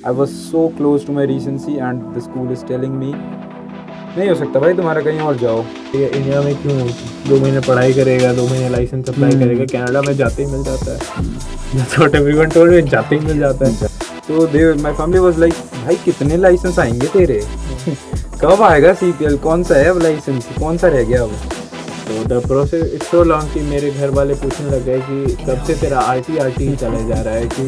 I was so close to my recency and the school is telling me नहीं हो सकता भाई, तुम्हारा कहीं और जाओ. इंडिया में क्यों 2 महीने पढ़ाई करेगा, 2 महीने लाइसेंस अप्लाई करेगा, कनाडा में जाते ही मिल जाता है. That's what everyone told me, जाते ही मिल जाता है. तो my family was like, भाई कितने लाइसेंस आएंगे तेरे? कब आएगा CPL? कौन सा है अब लाइसेंस? कौन सा रह गया अब? तो the process it's so long कि मेरे घर वाले पूछने लग गए कि कब से तेरा RT चले जा रहा है, कि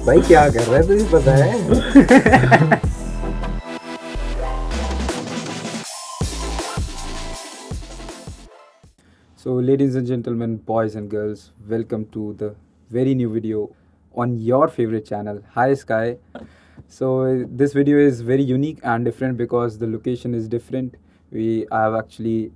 भाई क्या कर रहा है तुझे पता है? So ladies and gentlemen, boys and girls, welcome to the very new video on your favorite channel, Hi Sky. So this video is very unique and different because the location is different. We are actually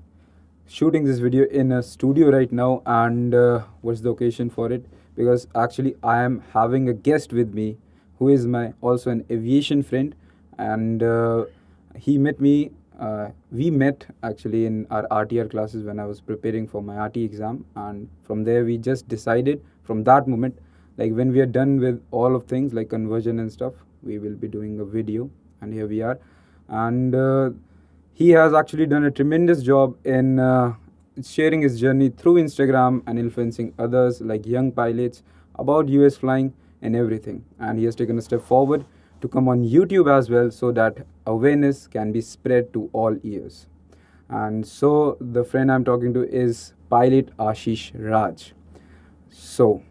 shooting this video in a studio right now, and what's the occasion for it? Because actually I am having a guest with me who is my also an aviation friend, and he met me. We met actually in our RTR classes when I was preparing for my RT exam, and from there we just decided from that moment, like when we are done with all of things like conversion and stuff, we will be doing a video, and here we are. And he has actually done a tremendous job in sharing his journey through Instagram and influencing others like young pilots about US flying and everything. And he has taken a step forward to come on YouTube as well so that awareness can be spread to all ears. And so the friend I'm talking to is pilot Ashish Raj. So,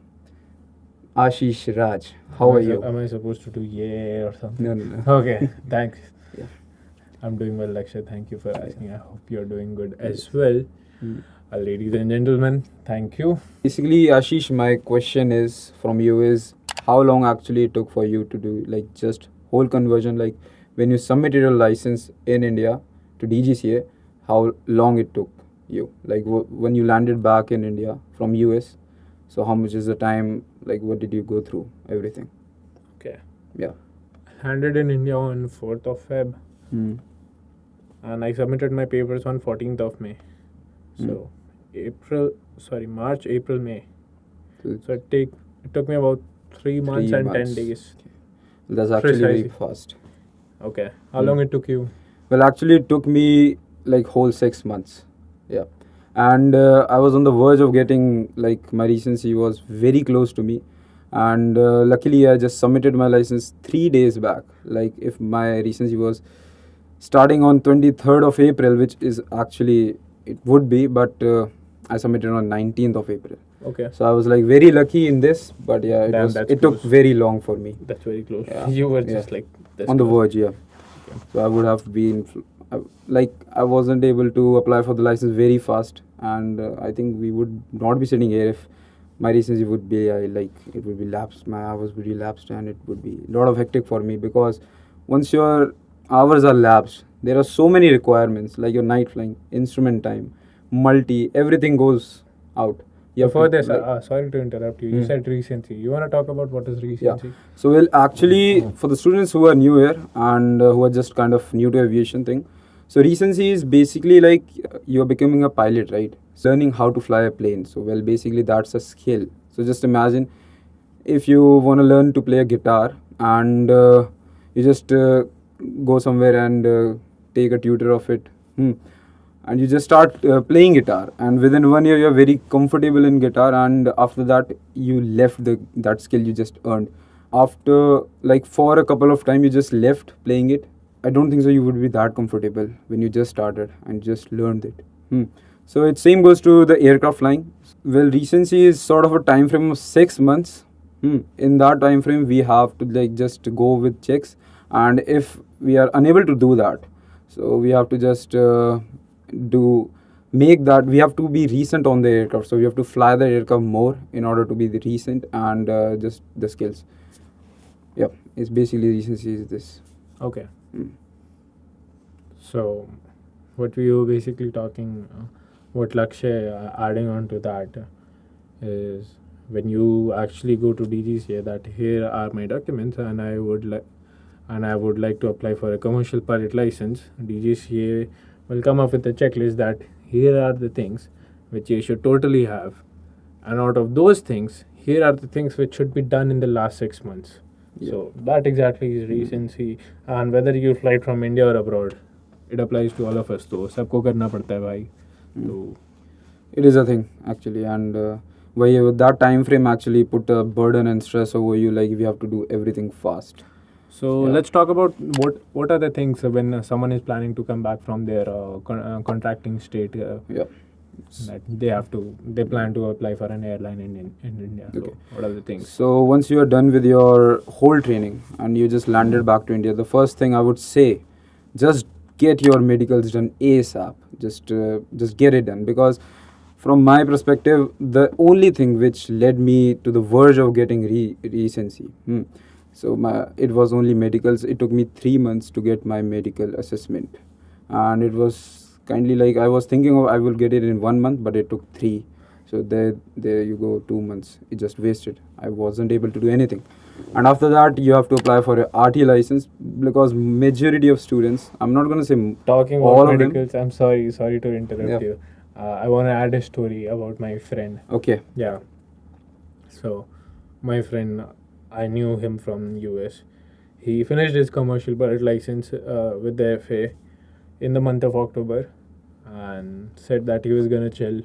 Ashish Raj, how are you? Am I supposed to do yeah or something? No. Okay, thanks. Yeah. I'm doing well, Lakshay. Thank you for asking. I hope you're doing good as well. Ladies and gentlemen, thank you. Basically, Ashish, my question is from you is how long actually it took for you to do like just whole conversion, like when you submitted your license in India to DGCA, how long it took you, like when you landed back in India from US, so how much is the time, like what did you go through, everything? Okay. Yeah. Landed in India on 4th of Feb. And I submitted my papers on 14th of May. So March, April, May. So it took me about 3 months and 10 days. That's actually very Precisely. fast. Okay. How long it took you? Well, actually it took me like whole 6 months. Yeah. And I was on the verge of getting, like my recency was very close to me, and luckily I just submitted my license 3 days back. Like if my recency was starting on 23rd of April, which is actually it would be, but I submitted on 19th of April. Okay. So I was like very lucky in this, but yeah, it took close. very long for me. That's very close. Yeah. You were just like this On the close. verge, yeah. So I would have been like I wasn't able to apply for the license very fast, and I think we would not be sitting here if my recency would be like it would be lapsed, my hours would be lapsed, and it would be a lot of hectic for me because once your hours are lapsed, there are so many requirements like your night flying, instrument time, multi, everything goes out. You have Before to, this, like- sorry to interrupt you. You said recency. You want to talk about what is recency? Yeah. So, well, actually, for the students who are new here and who are just kind of new to aviation thing, so recency is basically like you're becoming a pilot, right? Learning how to fly a plane. So, well, basically that's a skill. So, just imagine if you want to learn to play a guitar and you just go somewhere and take a tutor of it. And you just start playing guitar, and within 1 year you're very comfortable in guitar, and after that you left that skill you just earned. After like for a couple of time you just left playing it, I don't think so you would be that comfortable when you just started and just learned it. So it same goes to the aircraft flying. Well, recency is sort of a time frame of 6 months. In that time frame we have to like just go with checks, and if we are unable to do that, so we have to just we have to be recent on the aircraft, so we have to fly the aircraft more in order to be the recent and just the skills. It's basically recency is this. Okay. So, what we were basically talking, what Lakshay adding on to that is when you actually go to DGCA, that here are my documents, and I would like to apply for a commercial pilot license. DGCA will come up with a checklist that here are the things which you should totally have, and out of those things, here are the things which should be done in the last 6 months. Yeah. So that exactly is recency. And whether you fly from India or abroad, it applies to all of us. तो सबको करना पड़ता है भाई. तो It is a thing actually, and why that time frame actually put a burden and stress over you. Like we have to do everything fast. So Yeah. let's talk about what are the things when someone is planning to come back from their contracting state. Yeah. That they plan to apply for an airline in India. So Okay. what are the things? So once you are done with your whole training and you just landed back to India, the first thing I would say, just get your medicals done ASAP. Just get it done, because from my perspective, the only thing which led me to the verge of getting recency. So it was only medicals. It took me 3 months to get my medical assessment, and it was kindly like I was thinking of I will get it in 1 month, but it took 3. So there you go, 2 months. It just wasted. I wasn't able to do anything. And after that, you have to apply for a RT license, because majority of students, I'm not gonna say Talking all about of them. medicals, I'm sorry to interrupt Yeah. you. I want to add a story about my friend. Okay. Yeah. So, my friend, I knew him from US. He finished his commercial pilot license with the FA in the month of October, and said that he was gonna chill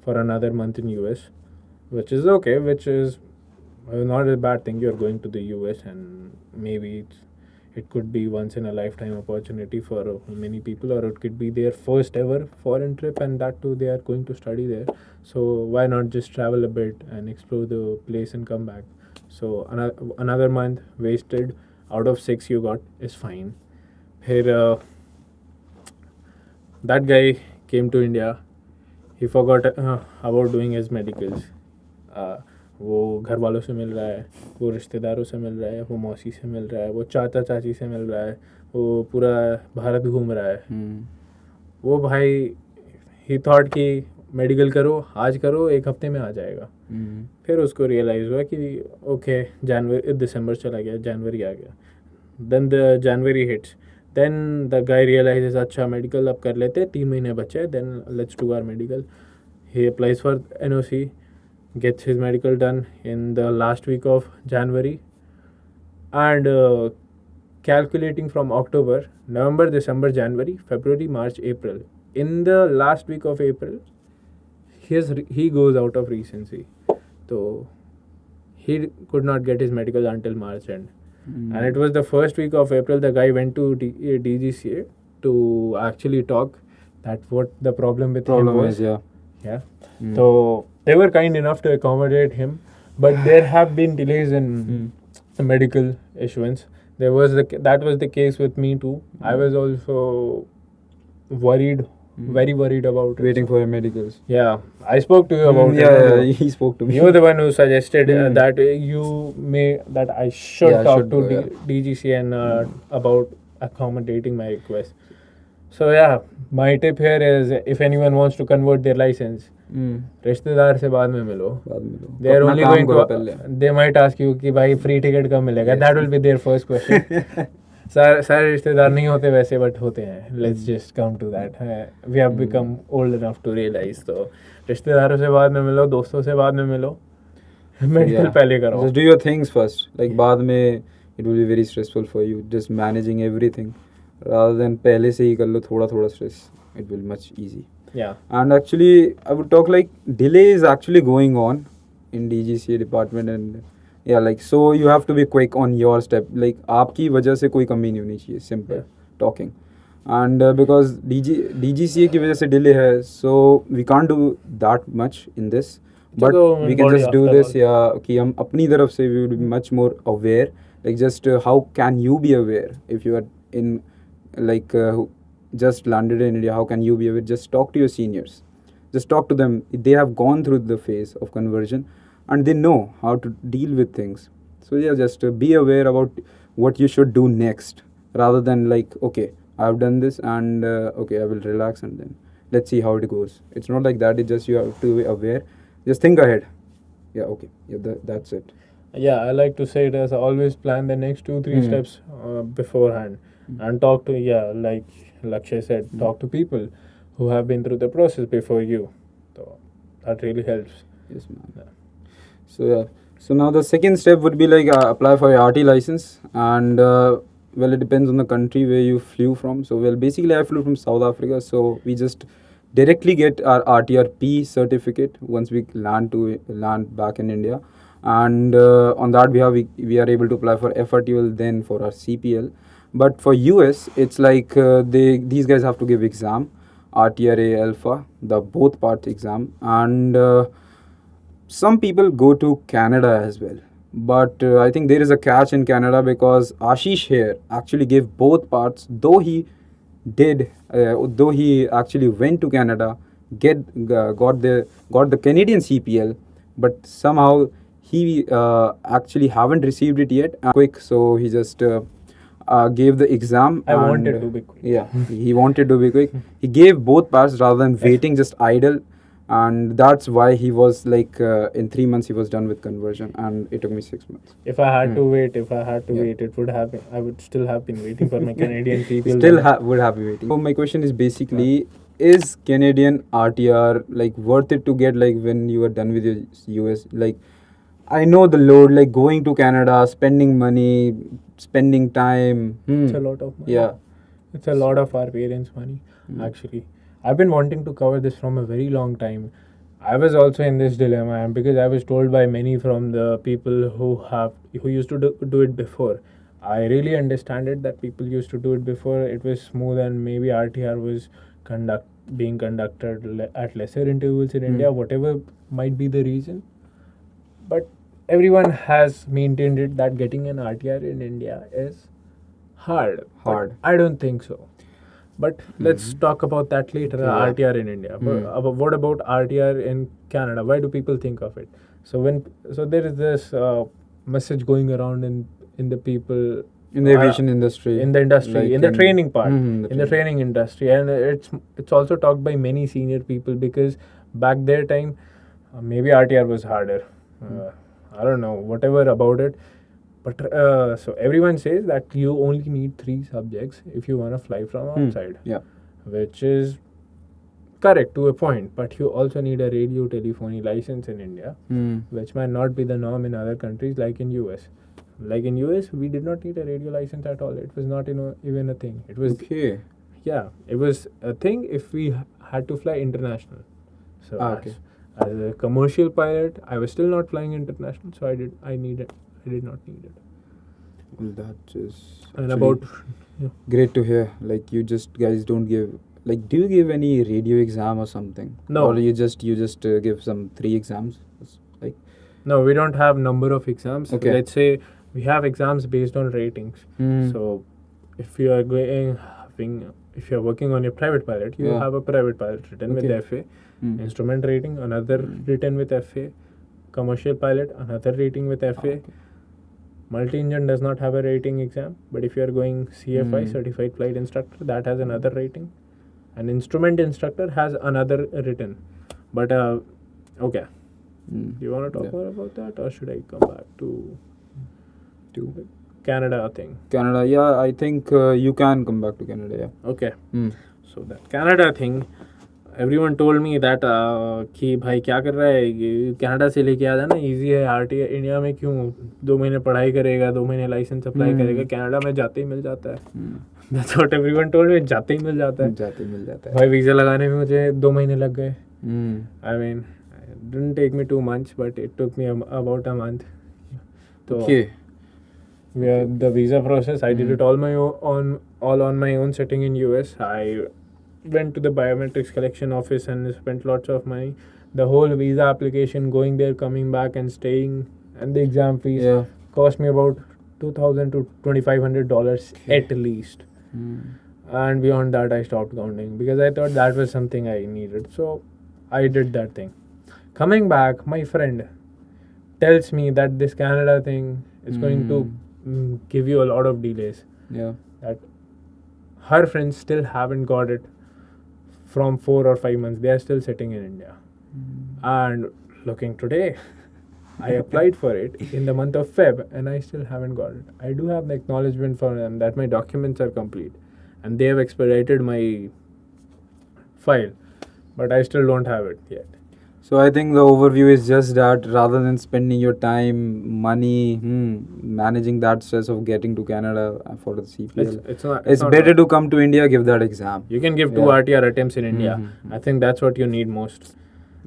for another month in US, which is okay, which is not a bad thing. You're going to the US, and maybe it could be once in a lifetime opportunity for many people, or it could be their first ever foreign trip, and that too they are going to study there. So why not just travel a bit and explore the place and come back? So another month wasted out of 6 you got is fine. Here that guy came to India. He forgot about doing his medicals. वो घर वालों से मिल रहा है, वो रिश्तेदारों से मिल रहा है, वो मौसी से मिल रहा है, वो चाचा चाची से मिल रहा है, वो पूरा भारत घूम रहा है. वो भाई ही थॉट कि मेडिकल करो, आज करो, 1 हफ्ते में आ जाएगा. फिर उसको रियलाइज़ हुआ कि ओके दिसंबर चला गया, जनवरी आ गया. Then the January hits. Then the guy realises अच्छा मेडिकल अब कर लेते, 3 महीने बचे, then let's do our medical. He applies for NOC, gets his medical done in the last week of January, and calculating from October, November, December, January, February, March, April. In the last week of April, he goes out of recency. So he could not get his medical until March end. And it was the first week of April the guy went to DGCA to actually talk that what the problem with him was. Yeah. So they were kind enough to accommodate him, but there have been delays in medical issuance. That was the case with me too. I was also worried, very worried about Waiting for your medicals. Yeah, I spoke to you about it. Yeah, he spoke to me. You were the one who suggested that I should talk to DGC and about accommodating my request. So yeah, my tip here is if anyone wants to convert their license, रिश्तेदार से बाद में मिलो. They are only going to. They might ask you कि भाई free ticket कब मिलेगा. That will be their first question. सारे रिश्तेदार नहीं होते वैसे, बट होते हैं. Let's just come to that. We have become old enough to realize. तो रिश्तेदारों से बाद में मिलो, दोस्तों से बाद में मिलो, मेडिकल पहले करो. Just do your things first. Like बाद में it will be very stressful for you just managing everything. Rather than पहले से ही कर लो थोड़ा stress, it will be much easy. Yeah. And actually, I would talk like delay is actually going on in DGCA department, and yeah, like so you have to be quick on your step. Like आपकी वजह से कोई कमी नहीं होनी चाहिए. Simple talking. And because DGCA की वजह से delay है, so we can't do that much in this. But we can just do this. Yeah, कि हम अपनी तरफ से we would be much more aware. Like just how can you be aware if you are in like just landed in India? How can you be aware? Just talk to your seniors. Just talk to them. They have gone through the phase of conversion and they know how to deal with things. So yeah, just be aware about what you should do next, rather than like, okay, I've done this and okay, I will relax and then let's see how it goes. It's not like that. It's just you have to be aware. Just think ahead. Yeah, okay. Yeah, that's it. Yeah, I like to say it as always plan the next 2-3 steps beforehand, and talk to, like Lakshay said, talk to people who have been through the process before you. So that really helps. Yes, man. Yeah. So yeah, So now the second step would be like apply for a RT license, and well, it depends on the country where you flew from. So well, basically I flew from South Africa, so we just directly get our RTRP certificate once we land back in India, and on that we are able to apply for FRTOL, then for our CPL. But for US, it's like these guys have to give exam, RTRA Alpha, the both part exam, and some people go to Canada as well. But I think there is a catch in Canada because Ashish here actually gave both parts, though he actually went to Canada, got the Canadian CPL, but somehow he actually haven't received it yet. Quick, so he just gave the exam. I wanted to be quick. Yeah, he wanted to be quick. He gave both parts rather than waiting just idle, and that's why he was like in 3 months he was done with conversion, and it took me 6 months. If I had to wait, Yeah. it would have been, I would still have been waiting for my Canadian people. Still would have been waiting. So my question is basically, is Canadian RTR like worth it to get, like when you are done with your US? Like, I know the load, like going to Canada, spending money, spending time. It's a lot of money. Yeah. It's a lot of our parents' money, actually. I've been wanting to cover this from a very long time. I was also in this dilemma, and because I was told by many from the people who used to do it before. I really understand it that people used to do it before. It was smooth, and maybe RTR was being conducted at lesser intervals in India, whatever might be the reason. But everyone has maintained it that getting an RTR in India is hard. Hard. But I don't think so. But let's talk about that later. Yeah. RTR in India. But what about RTR in Canada? Why do people think of it? So there is this message going around in the people In the aviation industry. in the industry, like in the training part, the in the training industry, and it's also talked by many senior people because back their time, maybe RTR was harder. I don't know, whatever about it. But so everyone says that you only need 3 subjects if you want to fly from outside. Yeah. Which is correct to a point, but you also need a radio telephony license in India, which might not be the norm in other countries like in US. Like in US, we did not need a radio license at all. It was not even a thing. It was Okay. yeah, it was a thing if we had to fly international. So okay. as a commercial pilot, I was still not flying international, so I did not need it. Well, that is And actually about great to hear. Like you just guys don't give, like, do you give any radio exam or something? No. Or you just give some 3 exams? It's like no, we don't have number of exams. Okay. Let's say we have exams based on ratings. So if you are if you are working on your private pilot, you Yeah. have a private pilot written with Okay. FA, instrument rating, another written with FA, commercial pilot, another rating with FA. Okay. Multi-engine does not have a rating exam, but if you are going CFI, certified flight instructor, that has another rating. An instrument instructor has another written. But okay, do you want to talk more about that, or should I come back to the Canada thing? Canada, yeah, I think you can come back to Canada, yeah. Okay, so that Canada thing, everyone told me that कि भाई क्या कर रहा है, Canada से लेके आ जाना, easy है RTR इंडिया में क्यों 2 महीने पढ़ाई करेगा, 2 महीने लाइसेंस अप्लाई करेगा, कनाडा में जाते ही मिल जाता है. That's what everyone told me, जाते ही मिल जाता है. भाई वीज़ा लगाने में मुझे 2 महीने लग गए. I mean, it didn't take me 2 months, but it took me about a month. So, Okay. the visa process, I did it all on my own sitting in US. I went to the biometrics collection office and spent lots of money. The whole visa application, going there, coming back and staying, and the exam fees cost me about $2,000 to $2,500 at least. And beyond that, I stopped counting because I thought that was something I needed. So I did that thing. Coming back, my friend tells me that this Canada thing is going to give you a lot of delays. Yeah. That her friends still haven't got it from 4 or 5 months. They are still sitting in India. And looking today, I applied for it in the month of Feb and I still haven't got it. I do have the acknowledgement from them that my documents are complete and they have expedited my file, but I still don't have it yet. So I think the overview is just that rather than spending your time, money, managing that stress of getting to Canada for the CPL, it's not better to come to India, give that exam. You can give 2 Yeah. RTR attempts in India. Mhm. I think that's what you need most.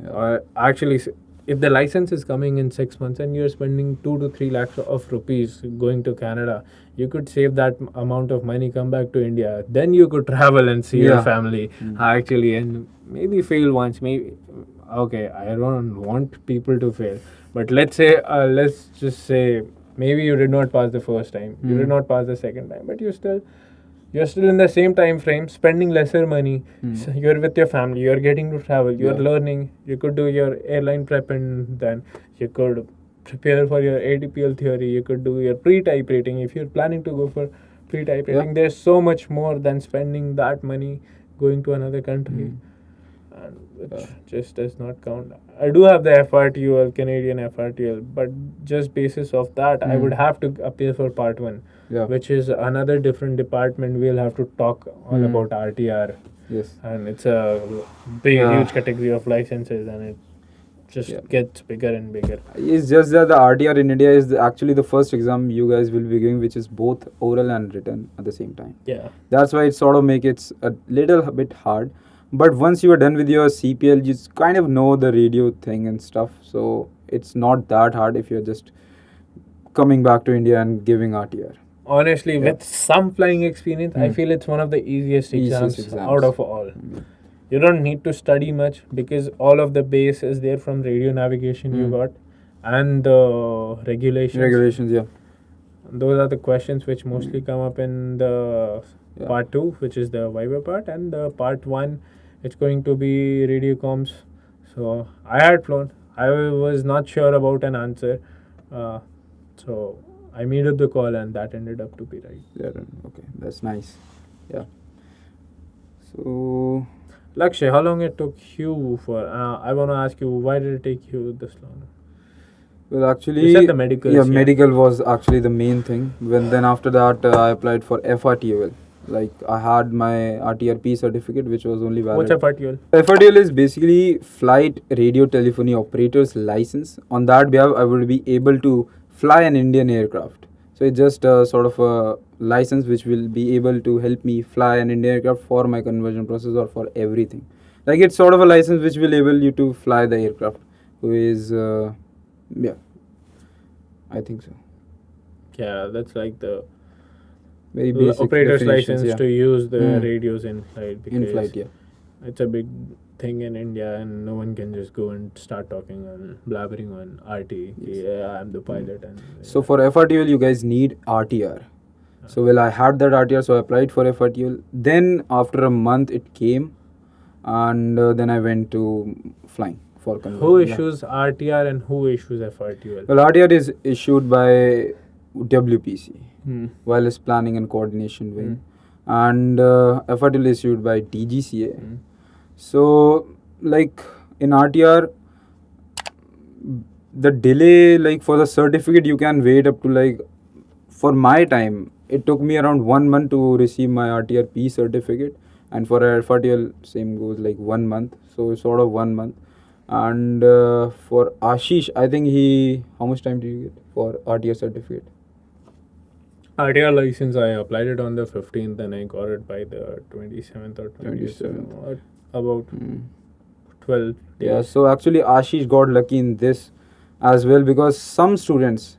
Yeah. Actually, if the license is coming in 6 months and you're spending 2 to 3 lakhs of rupees going to Canada, you could save that amount of money, come back to India. Then you could travel and see your Yeah. family actually, and maybe fail once. Maybe okay, I don't want people to fail, but let's just say maybe you did not pass the first time, you did not pass the second time, but you're still in the same time frame, spending lesser money. So you're with your family, you're getting to travel, you're learning. You could do your airline prep, and then you could prepare for your ATPL theory. You could do your pre-type rating if you're planning to go for pre-type rating. There's so much more than spending that money going to another country. And which just does not count. I do have the FRTOL, Canadian FRTOL, but just basis of that, I would have to appear for Part 1, which is another different department. We'll have to talk all about RTR. Yes. And it's a big, huge category of licenses, and it just gets bigger and bigger. It's just that the RTR in India is actually the first exam you guys will be giving, which is both oral and written at the same time. Yeah. That's why it sort of makes it a little bit hard. But once you are done with your CPL, you kind of know the radio thing and stuff. So it's not that hard if you're just coming back to India and giving RTR. Honestly, with some flying experience, I feel it's one of the easiest exams out of all. You don't need to study much because all of the base is there from radio navigation you got, and the regulations. Regulations, yeah. Those are the questions which mostly come up in the Part 2, which is the Viva part, and the Part 1, it's going to be radio comms. So I had flown. I was not sure about an answer. So I made up the call, and that ended up to be right. Yeah, okay, that's nice. Yeah. So, Lakshay, how long it took you for? I want to ask you, why did it take you this long? well, actually, You said the medicals, yeah, medical was actually the main thing. Then after that, I applied for FRTOL. Like I had my RTRP certificate, which was only valid. What's a FRTOL? FRTOL is basically Flight Radio Telephony Operator's license. On that behalf, I would be able to fly an Indian aircraft. So it's just a sort of a license which will be able to help me fly an Indian aircraft for my conversion process or for everything. Like it's sort of a license which will enable you to fly the aircraft. Who is, yeah, I think so. Yeah, that's like the Very basic operator's definitions, license to use the radios in flight. In flight, yeah. It's a big thing in India, and no one can just go and start talking and blabbering on RT. Yeah, I'm the pilot. And So for FRTOL, you guys need RTR. So well, I had that RTR, so I applied for FRTOL. Then after a month, it came, and then I went to flying for conversion. who issues RTR and who issues FRTOL? Well, RTR is issued by WPC, Wireless Planning and Coordination Wing, and FRTOL is issued by DGCA. So, like in RTR, the delay, like for the certificate, you can wait up to like, for my time, it took me around 1 month to receive my RTRP certificate, and for FRTOL, same goes like 1 month. So it's sort of 1 month. And for Ashish, I think how much time did you get for RTR certificate? RTR license, I applied it on the 15th and I got it by the 27th or 27th. About 12 days. Yeah, so actually Ashish got lucky in this as well, because some students,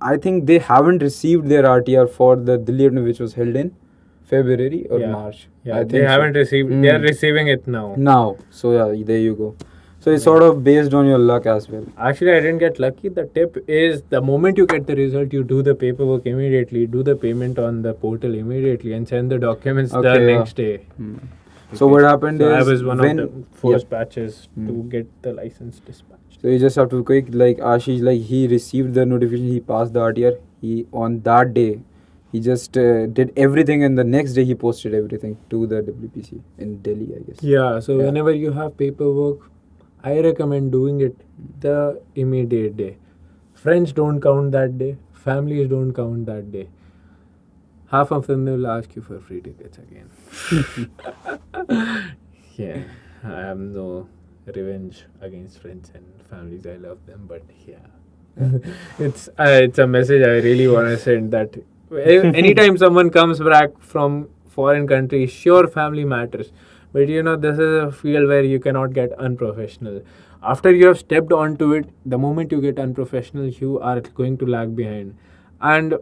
I think they haven't received their RTR for the Delhi Attempt, which was held in February or March. Yeah, they haven't received. They are receiving it now. So yeah, there you go. So it's sort of based on your luck as well. Actually, I didn't get lucky. The tip is, the moment you get the result, you do the paperwork immediately, do the payment on the portal immediately, and send the documents the next day. So what happened is, I was one of the first batches to get the license dispatched. So you just have to quick, like Ashish, like he received the notification, he passed the RTR. He on that day, he just did everything, and the next day he posted everything to the WPC in Delhi, I guess. Yeah. So whenever you have paperwork, I recommend doing it the immediate day. Friends don't count that day. Families don't count that day. Half of them will ask you for free tickets again. Yeah, I have no revenge against friends and families. I love them, but yeah, it's a message I really want to send that anytime someone comes back from foreign country, sure family matters, but this is a field where you cannot get unprofessional. After you have stepped onto it, the moment you get unprofessional, you are going to lag behind. And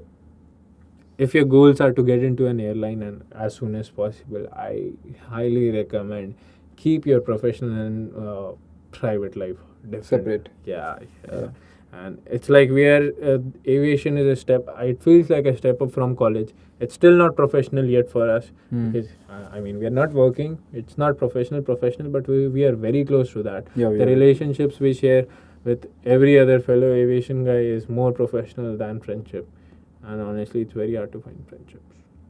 if your goals are to get into an airline and as soon as possible, I highly recommend keep your professional and private life different. Separate. Yeah. And it's like where aviation is a step. It feels like a step up from college. It's still not professional yet for us because I mean we are not working. It's not professional, but we are very close to that. Yeah, the relationships we share with every other fellow aviation guy is more professional than friendship. And honestly, it's very hard to find friendships.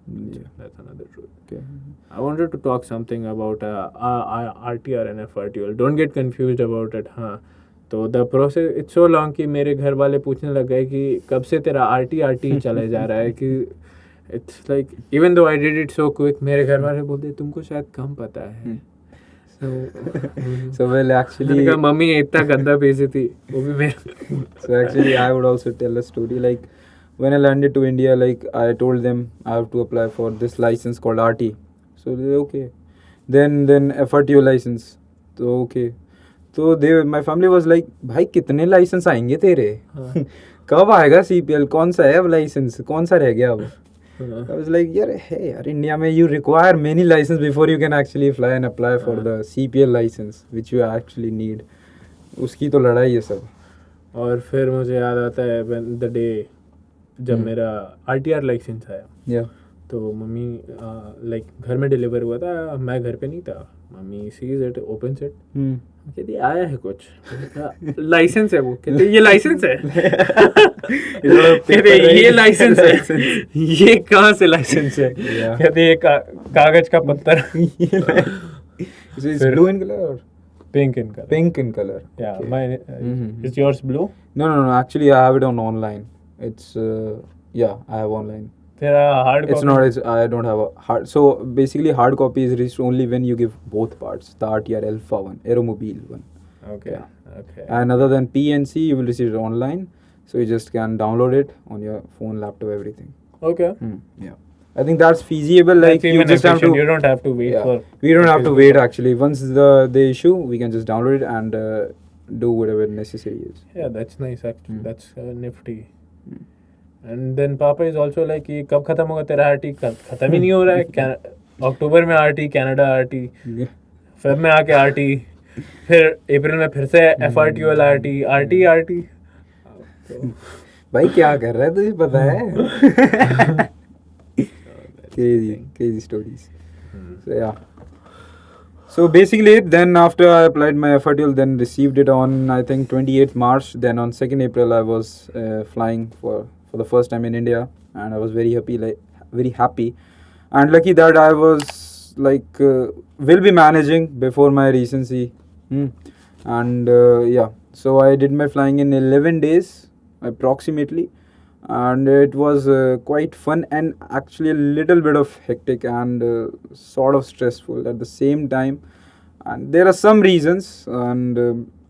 Yeah. That's another truth. Okay. I wanted to talk something about RTR and FRTOL. Don't get confused about it, हाँ. तो the process it's so long कि मेरे घर वाले पूछने लग गए कि कब से तेरा आरटी चला जा रहा है कि it's like even though I did it so quick मेरे घर वाले बोलते तुमको शायद कम पता है. So well actually मम्मी इतना गंदा भेजी थी वो भी मेरे. So actually I would also tell a story like when I landed to India, like I told them I have to apply for this license called RT. So they okay. Then FRTO license. So okay. So my family was like, भाई कितने licence आएंगे तेरे? कब आएगा CPL? कौन सा है अब लाइसेंस? कौन सा रह गया अब? I was like, यार इंडिया में you require many license before you can actually fly and apply for the CPL license which you actually need. उसकी तो लड़ाई है सब. और फिर मुझे याद आता है when the day जब मेरा RTR लाइसेंस आया. Yeah. तो मम्मी लाइक घर में डिलीवर हुआ था, मैं घर पे नहीं था. Mummy sees it, opens it, कहती आया है कुछ, लाइसेंस है वो. कहते ये लाइसेंस है. कहते ये लाइसेंस है. ये कहाँ से लाइसेंस है? कहते ये कागज का पत्थर. Blue in color or pink in color? Pink in color. Yeah. Is yours blue? No. Actually, I have it on online. It's I have online. Hard copy? It's not. I don't have a hard. So basically, hard copy is released only when you give both parts. The RTR Alpha one, Aeromobile one. Okay. Yeah. Okay. And other than P and C, you will receive it online. So you just can download it on your phone, laptop, everything. Okay. Yeah. I think that's feasible. Like that's you just have to. You don't have to wait for. We don't have to wait actually. Once the issue, we can just download it and do whatever necessary is. Yeah, that's nice actually. That's nifty. And then Papa is also like कि कब खत्म होगा तेरा RT? खत्म ही नहीं हो रहा है. अक्टूबर में आरटी, कनाडा आरटी, फेब में आके आरटी, फिर अप्रैल में फिर से FRTOL आरटी. भाई क्या कर रहा है तुझे पता है? Crazy stories. So yeah. So basically, then after I applied my FRTOL, then received it on I think 28th March. Then on 2nd April, I was flying for the first time in India, and I was very happy, and lucky that I was like will be managing before my recency, and so I did my flying in 11 days approximately, and it was quite fun and actually a little bit of hectic and sort of stressful at the same time. And there are some reasons, and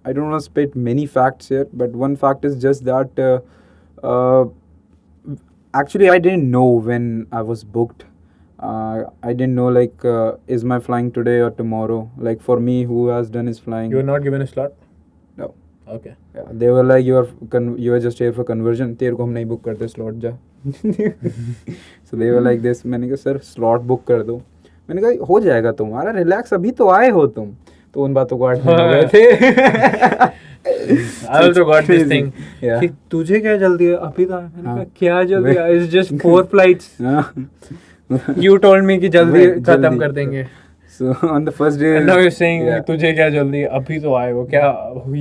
I don't want to spit many facts here, but one fact is just that actually I didn't know when I was booked. I didn't know like is my flying today or tomorrow. Like for me, who has done his flying. You were not given a slot? No. Okay. Yeah, they were like you are just here for conversion. तेरे को हम नहीं book करते slot जा. So they were like this. मैंने कहा sir slot book कर दो. मैंने कहा हो जाएगा तुम्हारा, relax, अभी तो आए हो तुम. तो उन बातों को 8 दिन हो गए थे. I also got this thing. कि तुझे क्या जल्दी है? अभी तो मैंने कहा क्या जल्दी है? It's just 4 flights. You told me कि जल्दी खत्म कर देंगे. So on the first day. And now you're saying तुझे क्या जल्दी? अभी तो आए हो. क्या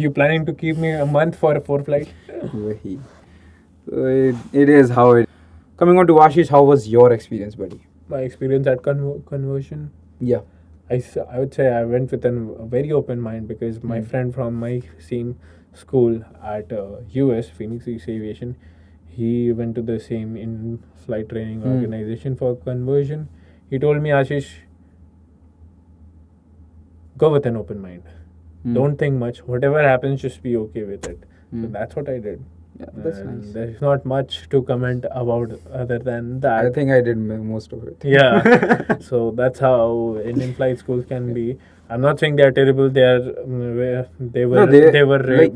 you planning to keep me a month for 4 flights? वही. So it is how it. Coming on to Ashish, how was your experience, buddy? My experience at conversion. Yeah. I would say I went with a very open mind because my friend from my same school at US, Phoenix Aviation, he went to the same in-flight training organization for conversion. He told me, Ashish, go with an open mind. Don't think much. Whatever happens, just be okay with it. So that's what I did. Yeah, that's And nice. there's not much to comment about other than that. I think I did most of it. Yeah. So that's how Indian flight schools can be. I'm not saying they are terrible. They are they were No, they were like,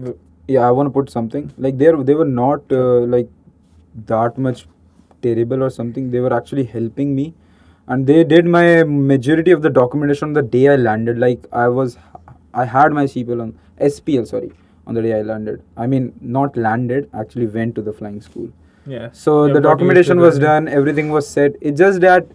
yeah, I want to put something like they were not like that much terrible or something. They were actually helping me, and they did my majority of the documentation on the day I landed. Like I had my CPL on SPL, sorry, on the day I landed. I mean, not landed, actually went to the flying school. yeah. So Yeah, the got used to documentation was the- done, everything was set. It's just that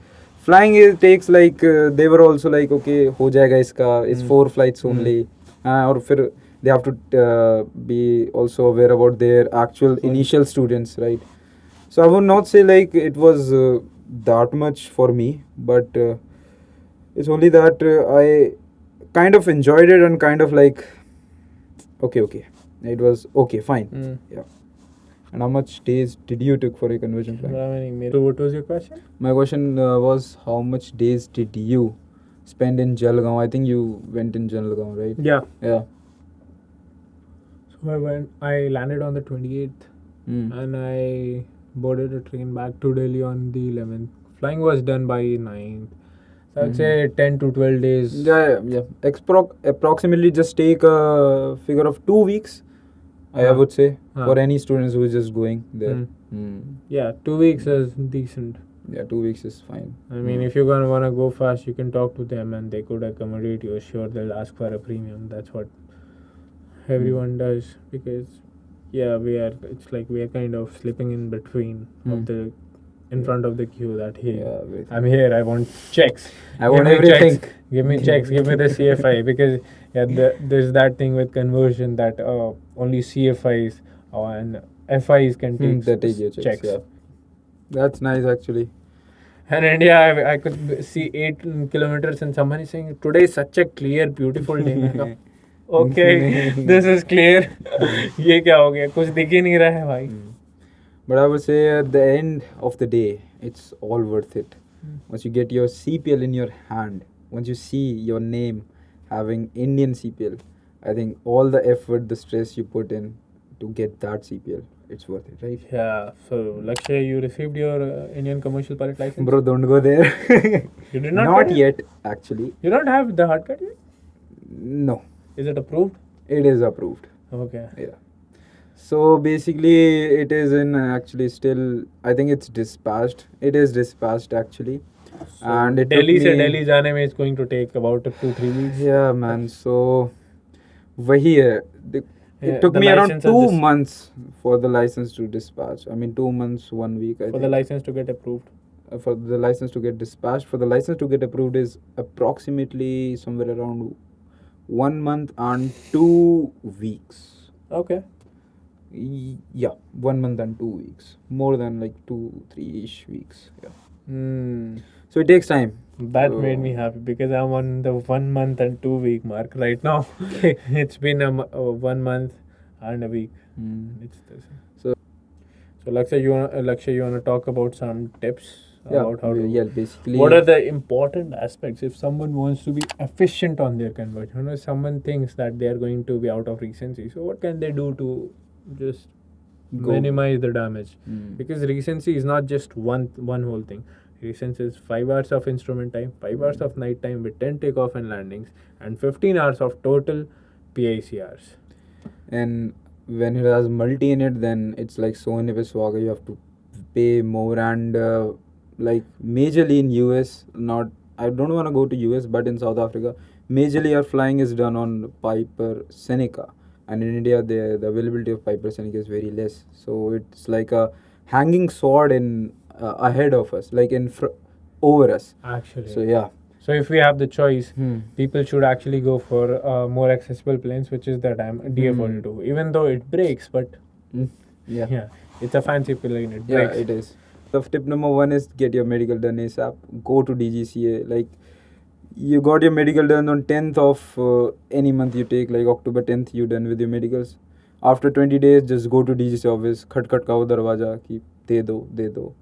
flying takes like they were also like, okay, ho jayega iska. It's 4 flights only. Or फिर they have to be also aware about their actual initial students, right? So I would not say like it was that much for me, but it's only that I kind of enjoyed it and kind of like okay, it was okay, fine. Yeah. And how much days did you took for a conversion flight? So what was your question? My question was how much days did you spend in Jalgaon? I think you went in Jalgaon, right? Yeah. Yeah. So I landed on the 28th and I boarded a train back to Delhi on the 11th. Flying was done by 9th. So I'd say 10 to 12 days. Yeah. Approximately just take a figure of 2 weeks, I would say, for any students who is just going there. Yeah, 2 weeks is decent. Yeah, 2 weeks is fine. I mean, if you're gonna wanna go fast, you can talk to them and they could accommodate you. Sure, they'll ask for a premium. That's what everyone does, because it's like we are kind of slipping in between of the in front of the queue that hey, I'm here, I want checks. I want Give me everything. checks. Give me checks, give me the CFI, because there's that thing with conversion that only CFIs and FIs can take They take your checks. Yeah. That's nice actually. And in India, I could see 8 kilometers and someone is saying, today is such a clear, beautiful day. मैं कहा, okay, this is clear. ये क्या हो गया? कुछ दिख ही नहीं रहा है भाई. But I would say at the end of the day, it's all worth it. Once you get your CPL in your hand, once you see your name having Indian CPL, I think all the effort, the stress you put in to get that CPL, it's worth it, right? Yeah. So, Lakshay, you received your Indian commercial pilot license? Bro, don't go there. You did not? Not yet, actually. You don't have the hard cut yet? No. Is it approved? It is approved. Okay. Yeah. So basically, it is in actually still. I think it's dispatched. It is dispatched actually, So and it Delhi took se me, Delhi जाने में is going to take about 2-3 weeks. Yeah, man. So, वही है. Yeah, It took the me around license is 2 dis- months for the license to dispatch. I mean, 2 months, 1 week. I For think. the license to get approved. For the license to get dispatched. For the license to get approved is approximately somewhere around 1 month and 2 weeks. Okay. Yeah, 1 month and 2 weeks. More than like 2-3-ish weeks. Yeah. So it takes time. That made me happy because I'm on the 1 month and 2 week mark right now. It's been 1 month and a week. It's this. So Lakshay, you wanna talk about some tips about how to? Basically. What are the important aspects if someone wants to be efficient on their conversion? You know, someone thinks that they are going to be out of recency. So what can they do to just minimize the damage? Because recency is not just one whole thing. Recency is 5 hours of instrument time, 5 hours of night time with 10 takeoff and landings, and 15 hours of total PIC hours. And when it has multi in it, then it's like so in Swaga, you have to pay more. And like majorly in US, not I don't want to go to US, but in South Africa, majorly our flying is done on Piper Seneca, and in India the availability of Piper Seneca is very less. So it's like a hanging sword in ahead of us, like over us. Actually. So yeah. So if we have the choice, people should actually go for more accessible planes, which is the DF42. Even though it breaks, but yeah, it's a fancy plane. It breaks. Yeah, it is. So tip number 1 is get your medical done ASAP. Go to DGCA. Like you got your medical done on 10th of any month you take, like October 10th you done with your medicals. After 20 days, just go to DGCA office. खटखट का दरवाजा कि दे दो.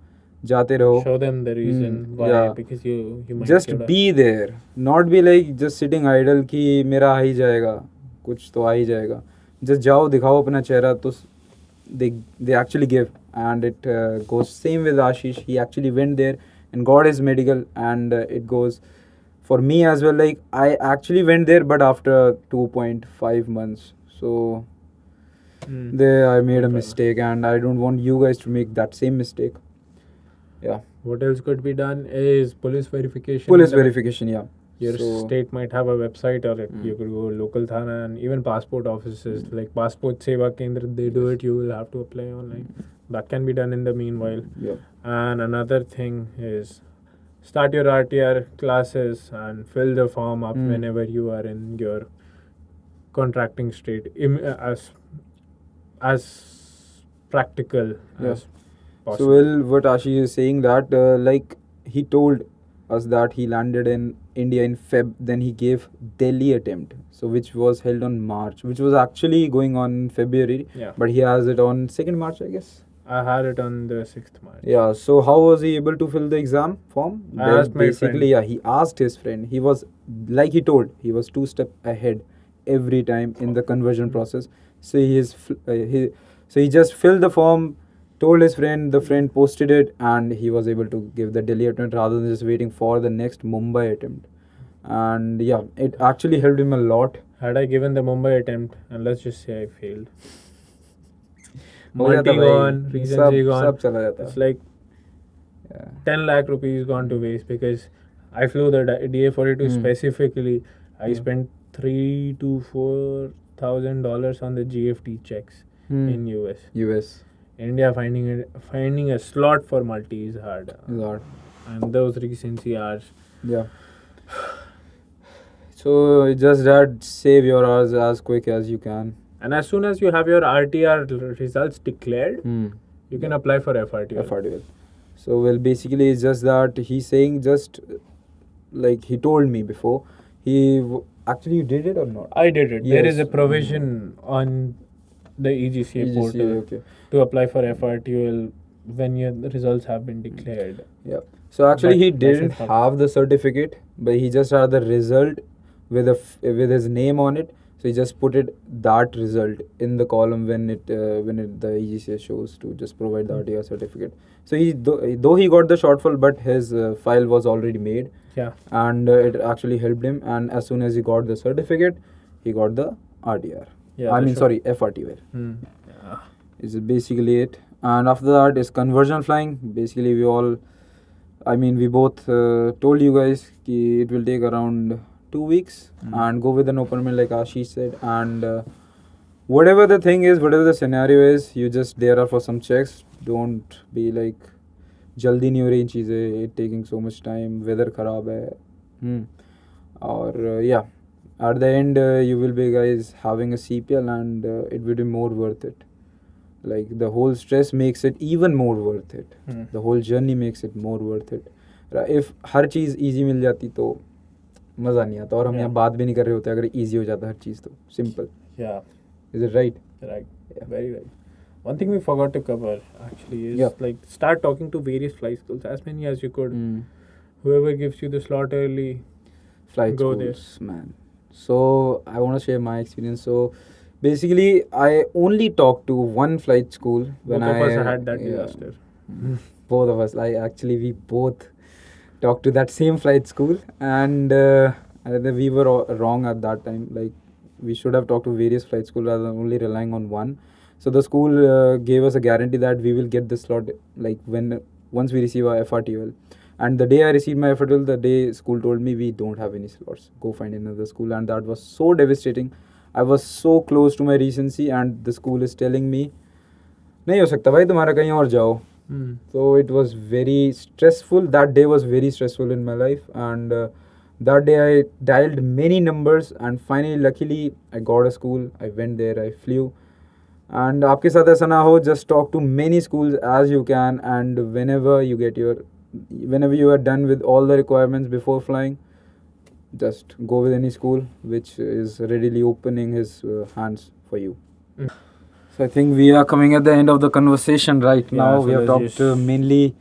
जाते रहो. Show them the reason why, because you might just be there, not be like just sitting idle कि मेरा आ ही जाएगा. कुछ तो आ ही जाएगा. Just जाओ दिखाओ अपना चेहरा तो they actually give, and it goes same with Ashish. He actually went there and got his medical, and it goes for me as well. Like I actually went there, but after 2.5 months. So there I made a mistake, and I don't want you guys to make that same mistake. Yeah. What else could be done is police verification. Police verification, yeah. Your So- state might have a website, or you could go local thana, and even passport offices like Passport Seva Kendra, they do it. You will have to apply online. That can be done in the meanwhile. Yeah. And another thing is start your RTR classes and fill the form up whenever you are in your contracting state as practical as possible. So well, what Ashish is saying that like he told us that he landed in India in Feb, then he gave Delhi attempt, so which was held on March, which was actually going on in February, Yeah. but he has it on 2nd March, I guess. I had it on the 6th March. Yeah, so how was he able to fill the exam form? I Well, asked my basically, friend. yeah, he asked his friend. He was, like he told, he was 2 steps ahead every time in the conversion process. So he just filled the form, told his friend, the friend posted it, and he was able to give the Delhi attempt rather than just waiting for the next Mumbai attempt. And yeah, it actually helped him a lot. Had I given the Mumbai attempt, and let's just say I failed, हो जाता money भाई, gone, recency gone. सब चला जाता. It's like 10 lakh rupees gone to waste because I flew the DA42 specifically. I spent $3,000 to $4,000 on the GFT checks in US. US. India finding a slot for multi is hard. Lord. And those recency hours. Yeah. So just that, save your hours as quick as you can. And as soon as you have your RTR results declared, you can apply for FRTOL. FRTOL. So well, basically it's just that he's saying, just like he told me before, actually you did it or not? I did it. There is Yes. a provision on the EGCA portal okay. to apply for FRTOL when your results have been declared. Yeah. So actually But he license didn't not- have the certificate, but he just had the result with with his name on it. So he just put that result in the column when the EGCA shows to just provide the RTR certificate. So though he got the shortfall, but his file was already made. Yeah. And it actually helped him. And as soon as he got the certificate, he got the RTR. Yeah, I the mean, short- sorry, FRTOL. Yeah. Is basically it. And after that is conversion flying. Basically, we both told you guys ki it will take around 2 weeks and go with an open mail like Ashish said. And whatever the thing is, whatever the scenario is, you just there are for some checks. Don't be like jaldi nahi ho rahi cheezein, it taking so much time, weather kharab hai. Or yeah, at the end you will be guys having a CPL, and it will be more worth it. Like the whole stress makes it even more worth it. The whole journey makes it more worth it. If her cheese easy मिल जाती तो मज़ा नहीं आता, और हम यहाँ बात भी नहीं कर रहे होते अगर easy हो जाता हर चीज़ तो simple. Yeah. Is it right? Right. Yeah. Very right. One thing we forgot to cover actually is like start talking to various flight schools, as many as you could. Whoever gives you the slot early, Flight go schools, man. So I want to share my experience. So basically, I only talked to one flight school when both of us had that disaster. Both of us, we both talked to that same flight school, and we were wrong at that time. Like we should have talked to various flight schools rather than only relying on one. So the school gave us a guarantee that we will get the slot like once we receive our FRTOL. And the day I received my FRTOL, the day school told me we don't have any slots. Go find another school, and that was so devastating. I was so close to my recency, and the school is telling me, नहीं हो सकता भाई तुम्हारा कहीं और जाओ. So it was very stressful. That day was very stressful in my life, and that day I dialed many numbers, and finally, luckily, I got a school. I went there, I flew. And आपके साथ ऐसा ना हो, just talk to many schools as you can, and whenever you are done with all the requirements before flying, just go with any school which is readily opening his hands for you. So I think we are coming at the end of the conversation right now. so We have let's talked mainly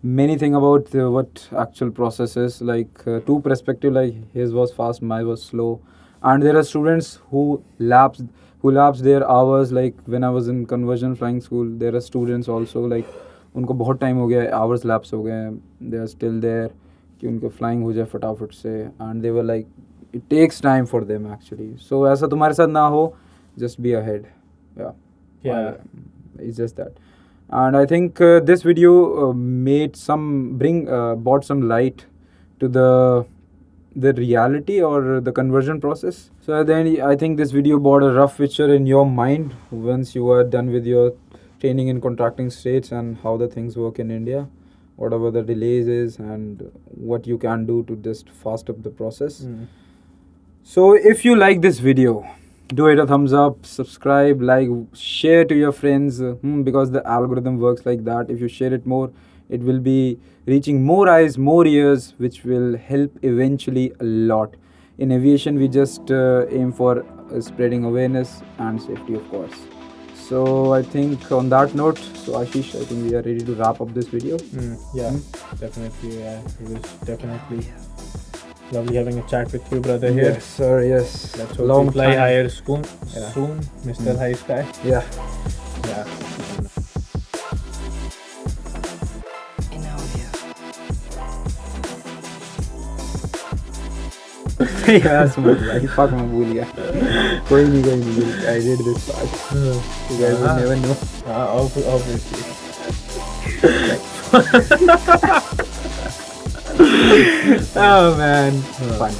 many thing about what actual process is, like two perspective, like his was fast, mine was slow, and there are students who lapse their hours. Like when I was in conversion flying school, there are students also like उनको बहुत time हो गया, hours lapse हो गए हैं, they are still there कि उनको flying हो जाए फटाफट से, and they were like it takes time for them actually. So ऐसा तुम्हारे साथ ना हो, just be ahead. Yeah, it's just that. And I think this video brought some light to the reality or the conversion process. So then I think this video brought a rough picture in your mind once you are done with your training in contracting states and how the things work in India, whatever the delays is and what you can do to just fast up the process. So if you like this video, do it a thumbs up, subscribe, like, share to your friends, because the algorithm works like that. If you share it more, it will be reaching more eyes, more ears, which will help eventually a lot. In aviation, we just aim for spreading awareness and safety, of course. So I think on that note, so Ashish, I think we are ready to wrap up this video. Definitely. It was definitely lovely having a chat with you, brother. Here. Yes, sir. Yes. Let's hope we fly higher soon, Mr. High Sky. Yeah. Yeah, smooth भाई, fuck मैं भूल गया. कोई नहीं, I did this part. You guys will never know. Obviously. Oh man, fun.